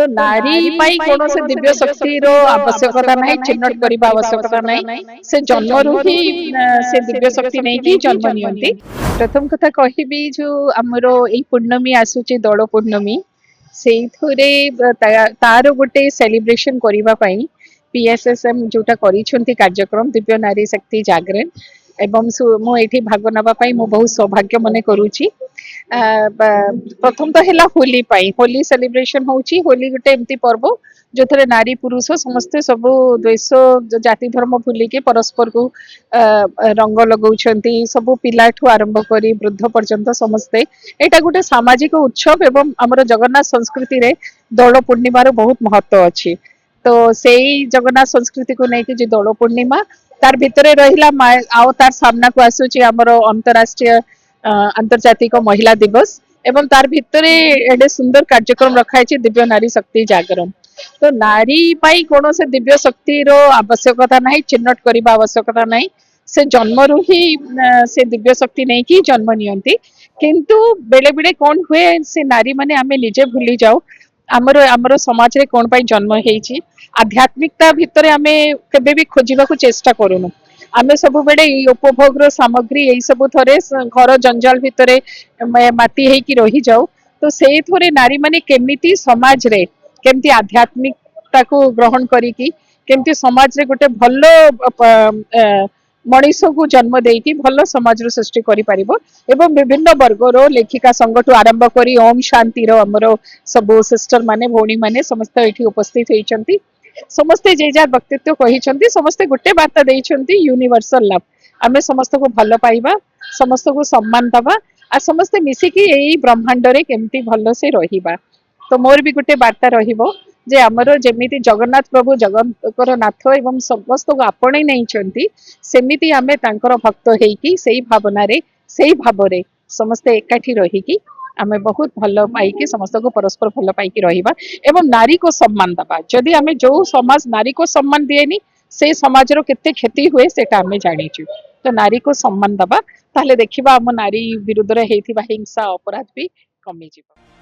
तो नारी पाई कौन से दिव्य शक्ति रो आवश्यकता नहीं, चिन्हट करबा आवश्यकता नहीं। से जन्मरू ही से दिव्य शक्ति नहीं कि जन्म नियंती। प्रथम कथा कहबी जो हमरो एई पूर्णमी आसुची दोल पूर्णमी सेइथुरे तार गोटे सेलिब्रेशन करिबा पई पीएसएसएम जोटा करिसंती कार्यक्रम दिव्य नारी शक्ति जागरण एवं मो एठी भाग नबा पई मो बहुत सौभाग्य मने करूची। प्रथम तो है होली पाई होली सेलिब्रेशन होची। होली गोटे एमती पर्व जो थे नारी पुरुष समस्ते सब द्वेष जाति धर्म भूलिके परस्पर को रंग लगाउछंती सब पिलाठू आरंभ करी वृद्ध पर्यंत समस्ते एटा गोटे सामाजिक उत्सव एवं हमर जगन्नाथ संस्कृति रे दोल पूर्णिमार बहुत महत्व अछि। तो सेई जगन्नाथ संस्कृति को लेकिन जो दोल पूर्णिमा तार भितरे रहिला आओ तार सामना को आसुची हमर अंतरराष्ट्रीय अंतर्जातिक महिला दिवस एवं तार भितरे एडे सुंदर कार्यक्रम रखा है दिव्य नारी शक्ति जागरण। तो नारी पाई कौन से दिव्य शक्ति रो आवश्यकता नहीं, चिन्हट करबा आवश्यकता नहीं। से जन्मरू ही से दिव्य शक्ति नहीं कि जन्म नियंती। किंतु बेले बेले कौन हुए से नारी माने आमे निजे भूली जाऊ आमर समाज रे कौन पाई जन्म हेची। आध्यात्मिकता भितरे आमे केबे भी खोजिबा को चेष्टा करूनु। आमे सब बेले उपभोग सामग्री यही सब थरे घर जंजाल भितरे माती हेकी रही जाऊ। तो से थोरे नारी माने केमिति समाज रे केमिति आध्यात्मिकता को ग्रहण करिकी केमिति समाज रे गोटे भलो मनीष को जन्म देकी भलो समाज रो सृष्टि करि परिबो। एवं विभिन्न वर्ग रो लेखिका संगठन आरंभ करी ओम शांति रो हमरो सब सिस्टर माने भौणी माने समस्त एठी उपस्थित होइचंती। समस्ते जे जार व्यक्तित्व कहिचंती समस्ते गोटे वार्ता देइचंती यूनिवर्सल लव। आमे समस्त को भलो पाइबा समस्त को सम्मान दबा आ समस्ते मिसिकी एई ब्रह्मांड रे केमती भलो से रहिबा। तो मोर भी गोटे वार्ता रहिबो जे हमरो जेमिति जगन्नाथ प्रभु जगन्नाथ नाथ एवं समस्त को आपणे नैचंती सेमिति आमे तांकर भक्त हेकी सेई भावना रे सेई भाव रे समस्ते एकाठी रहिकी आमे बहुत भलो पाइकी समस्त को परस्पर भलो पाइकी रहिबा एवं नारी को सम्मान दबा। जदि आमे जो समाज नारी को सम्मान दिएनी से समाज रो केते क्षति हुए सेटा आमे जानिचु। तो नारी को सम्मान दबा ताहले देखिबा हम नारी विरुद्ध रे हेथिबा हिंसा अपराध भी कमी जिवो।